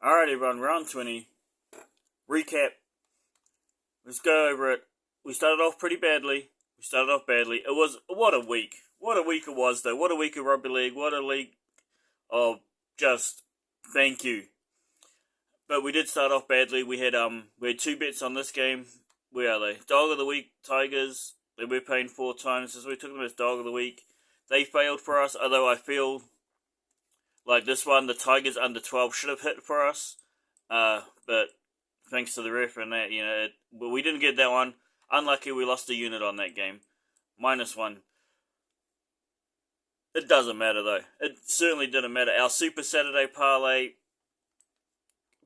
Alright, everyone, round 20. Recap. Let's go over it. We started off pretty badly. It was, what a week. What a week it was, though. What a week of rugby league. What a league of just thank you. But we did start off badly. We had two bets on this game. Where are they? Dog of the week, Tigers. They were paying 4 times, so we took them as dog of the week. They failed for us, although I feel like this one, the Tigers under 12 should have hit for us. But thanks to the ref and that, but we didn't get that one. Unlucky, we lost a unit on that game. -1. It doesn't matter, though. It certainly didn't matter. Our Super Saturday parlay,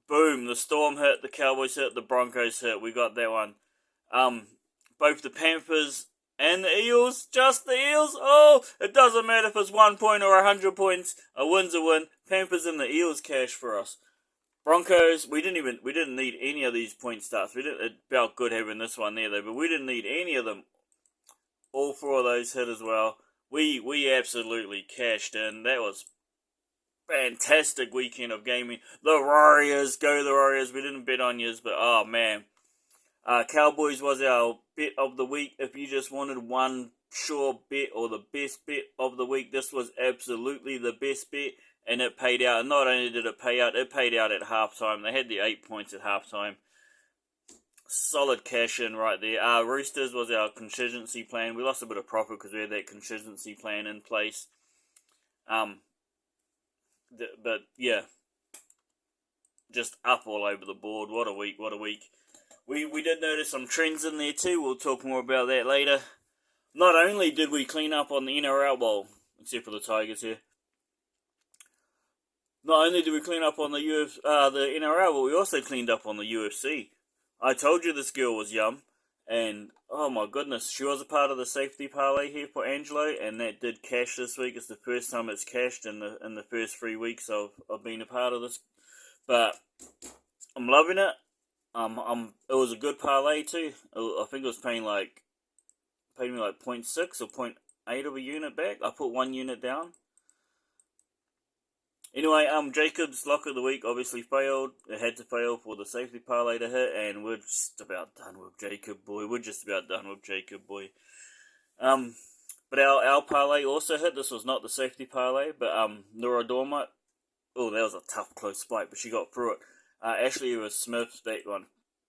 boom, the Storm hit, the Cowboys hit, the Broncos hit. We got that one. Both the Panthers and the Eels, just the Eels. Oh, it doesn't matter if it's 1 point or 100 points. A win's a win. Panthers and the Eels cash for us. Broncos, we didn't need any of these point starts. It felt good having this one there though, but we didn't need any of them. All 4 of those hit as well. We absolutely cashed in. That was fantastic weekend of gaming. The Warriors, go the Warriors. We didn't bet on yous, but oh man. Cowboys was our bet of the week. If you just wanted one sure bet or the best bet of the week, this was absolutely the best bet, and it paid out. And not only did it pay out at halftime. They had the 8 points at halftime. Solid cash in right there. Roosters was our contingency plan. We lost a bit of profit because we had that contingency plan in place. But yeah, just up all over the board. What a week! What a week! We did notice some trends in there too. We'll talk more about that later. Not only did we clean up on the NRL bowl, except for the Tigers here. Not only did we clean up on the NRL, but we also cleaned up on the UFC. I told you this girl was yum, and oh my goodness, she was a part of the safety parlay here for Angelo, and that did cash this week. It's the first time it's cashed in the first 3 weeks of being a part of this. But I'm loving it. It was a good parlay too. I think it was paid me like 0.6 or 0.8 of a unit back. I put 1 unit down. Anyway, Jacob's lock of the week obviously failed. It had to fail for the safety parlay to hit, and we're just about done with Jacob, boy. But our parlay also hit. This was not the safety parlay, but Nora Dormont. Oh, that was a tough close spike, but she got through it. Ashley was Smith, that one.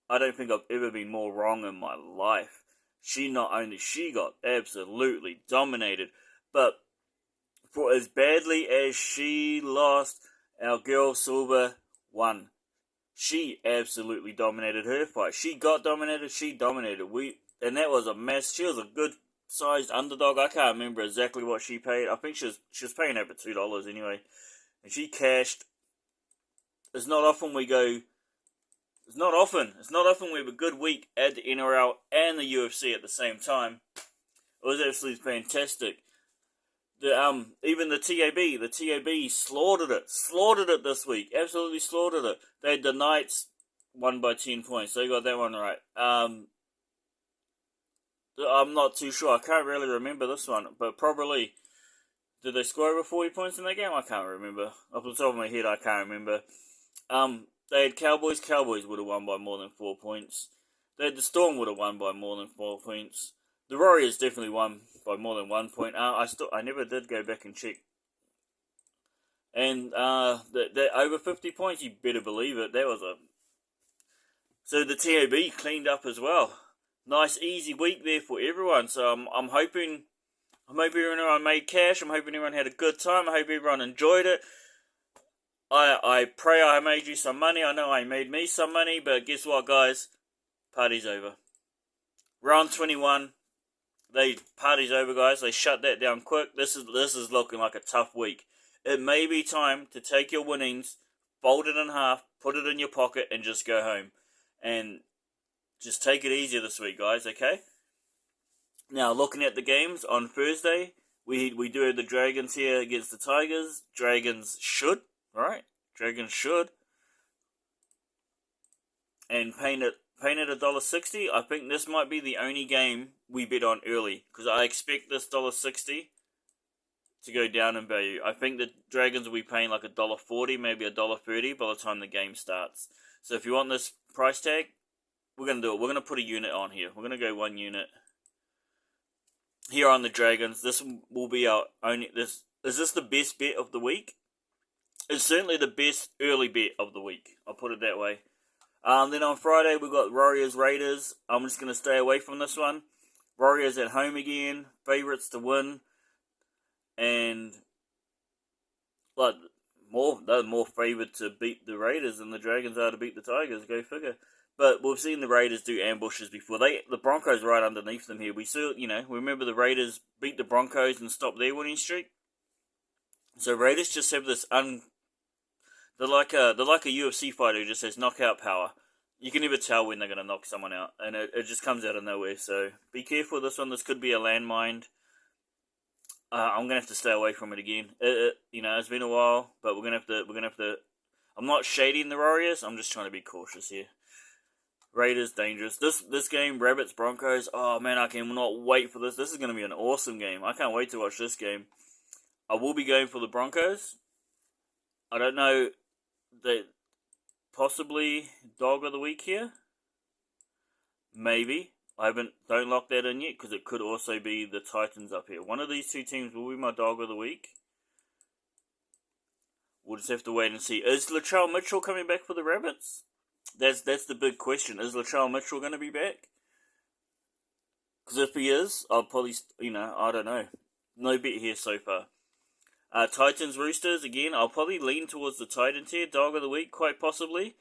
I don't think I've ever been more wrong in my life. She got absolutely dominated, but for as badly as she lost, our girl Silver won. She absolutely dominated her fight. She got dominated, she dominated. And that was a mess. She was a good sized underdog. I can't remember exactly what she paid. I think she was paying over $2 anyway. And she cashed. It's not often we have a good week at the NRL and the UFC at the same time. It was absolutely fantastic. Even the TAB slaughtered it this week. Absolutely slaughtered it. They had the Knights won by 10 points. They got that one right. I'm not too sure. I can't really remember this one, but probably. Did they score over 40 points in that game? I can't remember. Off the top of my head, I can't remember. They had Cowboys. Cowboys would have won by more than 4 points. They had the Storm would have won by more than 4 points. The Warriors definitely won by more than 1 point. I never did go back and check. And that over 50 points, you better believe it. So the TAB cleaned up as well. Nice easy week there for everyone. So I'm hoping everyone made cash. I'm hoping everyone had a good time. I hope everyone enjoyed it. I pray I made you some money. I know I made me some money, but guess what, guys? Party's over. Round 21. Party's over, guys. They shut that down quick. This is looking like a tough week. It may be time to take your winnings, fold it in half, put it in your pocket, and just go home. And just take it easy this week, guys, okay? Now, looking at the games on Thursday, we do have the Dragons here against the Tigers. Dragons should. And paying at $1.60. I think this might be the only game we bet on early, because I expect this $1.60 to go down in value. I think the Dragons will be paying like $1.40, maybe $1.30 by the time the game starts. So if you want this price tag, we're going to do it. We're going to put a unit on here. We're going to go 1 unit. Here on the Dragons, this will be our only... Is this the best bet of the week? It's certainly the best early bet of the week. I'll put it that way. Then on Friday, we've got Warriors-Raiders. I'm just going to stay away from this one. Warriors at home again. Favourites to win. And like they're more favoured to beat the Raiders than the Dragons are to beat the Tigers. Go figure. But we've seen the Raiders do ambushes before. The Broncos right underneath them here. We saw, remember the Raiders beat the Broncos and stopped their winning streak. So Raiders just have this they're like a UFC fighter who just has knockout power. You can never tell when they're going to knock someone out, and it just comes out of nowhere. So be careful with this one. This could be a landmine. I'm gonna have to stay away from it again. It's been a while, but we're gonna have to. I'm not shading the Warriors. I'm just trying to be cautious here. Raiders dangerous. This game, Rabbits Broncos. Oh man, I cannot wait for this. This is gonna be an awesome game. I can't wait to watch this game. I will be going for the Broncos. I don't know. They possibly dog of the week here. Maybe. Don't lock that in yet, because it could also be the Titans up here. One of these two teams will be my dog of the week. We'll just have to wait and see. Is Latrell Mitchell coming back for the Rabbits? That's the big question. Is Latrell Mitchell going to be back? Because if he is, I'll probably, I don't know. No bet here so far. Titans Roosters, again, I'll probably lean towards the Titans here. Dog of the week, quite possibly.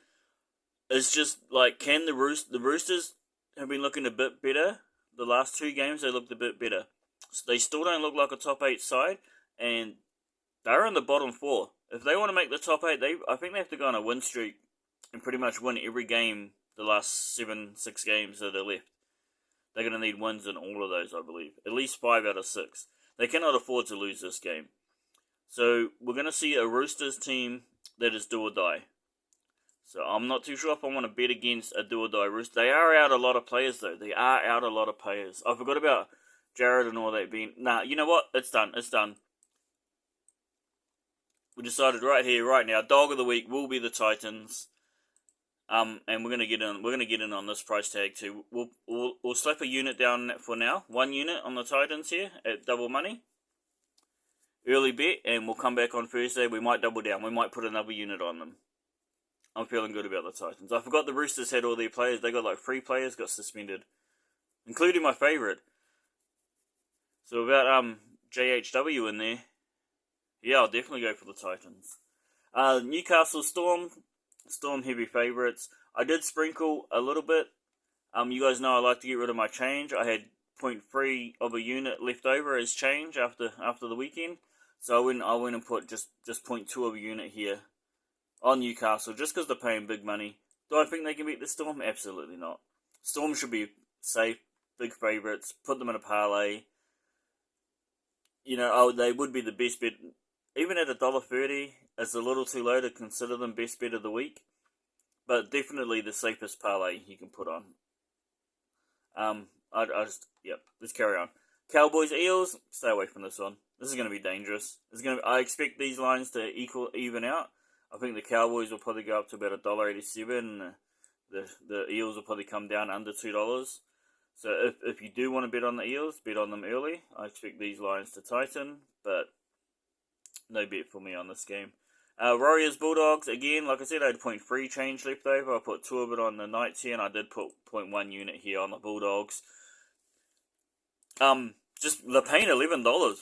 It's just, can the Roosters have been looking a bit better. The last 2 games, they looked a bit better. So they still don't look like a top 8 side, and they're in the bottom 4. If they want to make the top 8, I think they have to go on a win streak and pretty much win every game the last 6 games that are left. They're going to need wins in all of those, I believe. At least 5 out of 6. They cannot afford to lose this game. So we're going to see a Roosters team that is do or die. So I'm not too sure if I want to bet against a do or die Roosters. They are out a lot of players though. They are out a lot of players. I forgot about Jared and all that being... Nah, you know what? It's done. It's done. We decided right here, right now, dog of the week will be the Titans. And we're gonna get in. We're gonna get in on this price tag too. We'll slap a unit down for now. 1 unit on the Titans here at double money. Early bet, and we'll come back on Thursday. We might double down. We might put another unit on them. I'm feeling good about the Titans. I forgot the Roosters had all their players. They got 3 players got suspended, including my favourite. So about JHW in there. Yeah, I'll definitely go for the Titans. Newcastle Storm heavy favourites. I did sprinkle a little bit. You guys know I like to get rid of my change. I had 0.3 of a unit left over as change after the weekend. So I went and put just 0.2 of a unit here on Newcastle, just because they're paying big money. Do I think they can beat the Storm? Absolutely not. Storm should be safe, big favourites. Put them in a parlay. They would be the best bet. Even at $1.30, it's a little too low to consider them best bet of the week. But definitely the safest parlay you can put on. Let's carry on. Cowboys Eels, stay away from this one. This is going to be dangerous. I expect these lines to even out. I think the Cowboys will probably go up to about $1.87, and the Eels will probably come down under $2. So if you do want to bet on the Eels, bet on them early. I expect these lines to tighten, but no bet for me on this game. Warriors Bulldogs, again, like I said, I had 0.3 change left over. I put 2 of it on the Knights here, and I did put 0.1 unit here on the Bulldogs. They're paying $11.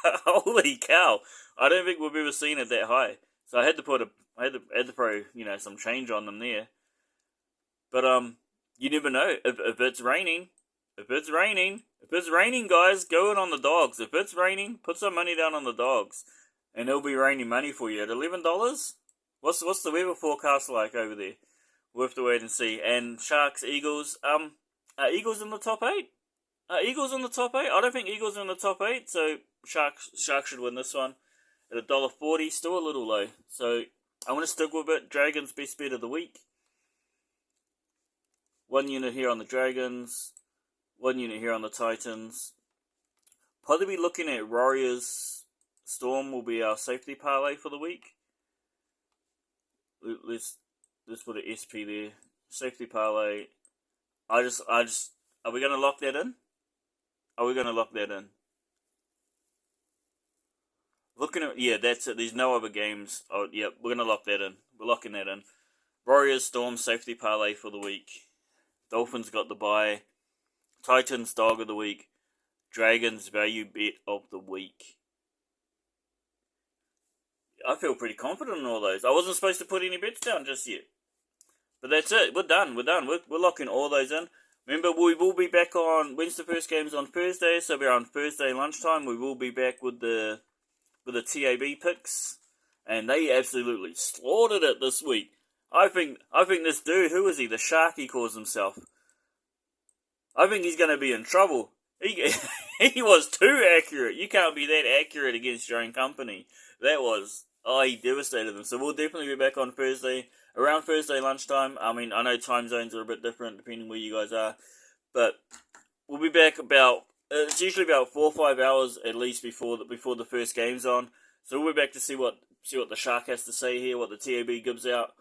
Holy cow! I don't think we've ever seen it that high. So I had to throw some change on them there. But you never know if it's raining. If it's raining, guys, go in on the dogs. If it's raining, put some money down on the dogs, and it'll be raining money for you at $11. What's the weather forecast like over there? We'll have to wait and see. And Sharks, Eagles. Are Eagles in the top 8? Eagles in the top 8? I don't think Eagles are in the top 8, so Sharks should win this one at $1.40. Still a little low, so I want to stick with it. Dragons best bet of the week. 1 unit here on the Dragons. 1 unit here on the Titans. probably be looking at Warriors Storm will be our safety parlay for the week. Let's put an SP there. Safety parlay. I just. Are we gonna lock that in? Looking at, yeah, that's it. There's no other games. Oh, yeah, we're gonna lock that in. We're locking that in. Warriors Storm safety parlay for the week. Dolphins got the bye. Titans dog of the week. Dragons value bet of the week. I feel pretty confident in all those. I wasn't supposed to put any bets down just yet. But that's it. We're done. We're locking all those in. Remember, we will be back on, when's the first game's on Thursday, so we're on Thursday lunchtime. We will be back with the TAB picks. And they absolutely slaughtered it this week. I think this dude, who is he? The Shark, he calls himself. I think he's going to be in trouble. He was too accurate. You can't be that accurate against your own company. He devastated them. So we'll definitely be back on Thursday, around Thursday lunchtime. I mean, I know time zones are a bit different depending where you guys are, but we'll be back about, it's usually about 4 or 5 hours at least before the first game's on. So we'll be back to see what the Shark has to say here, what the TAB gives out.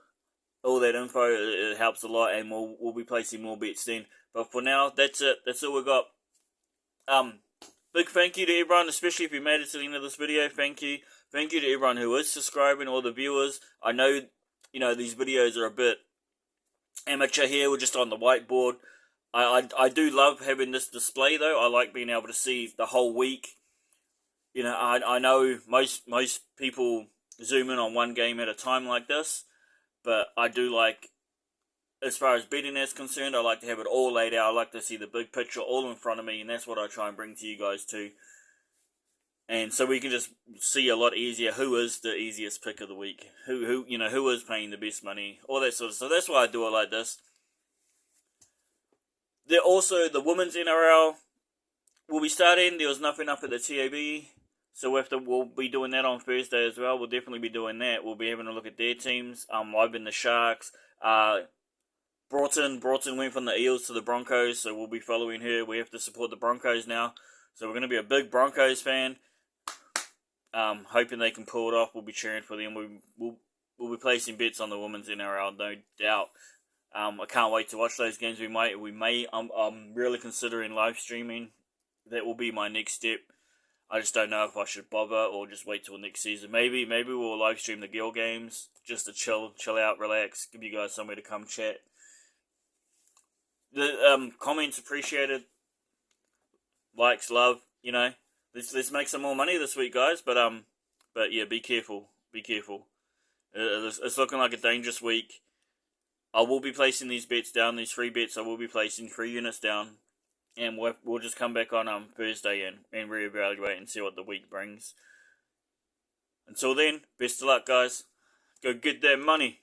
All that info, it helps a lot, and we'll be placing more bets then. But for now, that's it. That's all we got. Big thank you to everyone, especially if you made it to the end of this video. Thank you. Thank you to everyone who is subscribing, all the viewers. I know, these videos are a bit amateur here. We're just on the whiteboard. I do love having this display, though. I like being able to see the whole week. I know most people zoom in on one game at a time like this. But I do like, as far as betting is concerned, I like to have it all laid out. I like to see the big picture all in front of me, and that's what I try and bring to you guys too. And so we can just see a lot easier who is the easiest pick of the week, who is paying the best money, all that sort of stuff. That's why I do it like this. There also the women's NRL will be starting. There was nothing up at the TAB. So we'll be doing that on Thursday as well. We'll definitely be doing that. We'll be having a look at their teams. I've been the Sharks. Broughton went from the Eels to the Broncos, so we'll be following her. We have to support the Broncos now. So we're going to be a big Broncos fan. Hoping they can pull it off. We'll be cheering for them. We'll be placing bets on the women's NRL, no doubt. I can't wait to watch those games. I'm really considering live streaming. That will be my next step. I just don't know if I should bother or just wait till next season. Maybe we'll live stream the girl games just to chill out, relax, give you guys somewhere to come chat. The comments appreciated, likes, love. Let's make some more money this week, guys. But yeah, be careful. It's looking like a dangerous week. I will be placing these bets down. These 3 bets I will be placing 3 units down. And we'll just come back on Thursday and reevaluate and see what the week brings. Until then, best of luck, guys. Go get that money.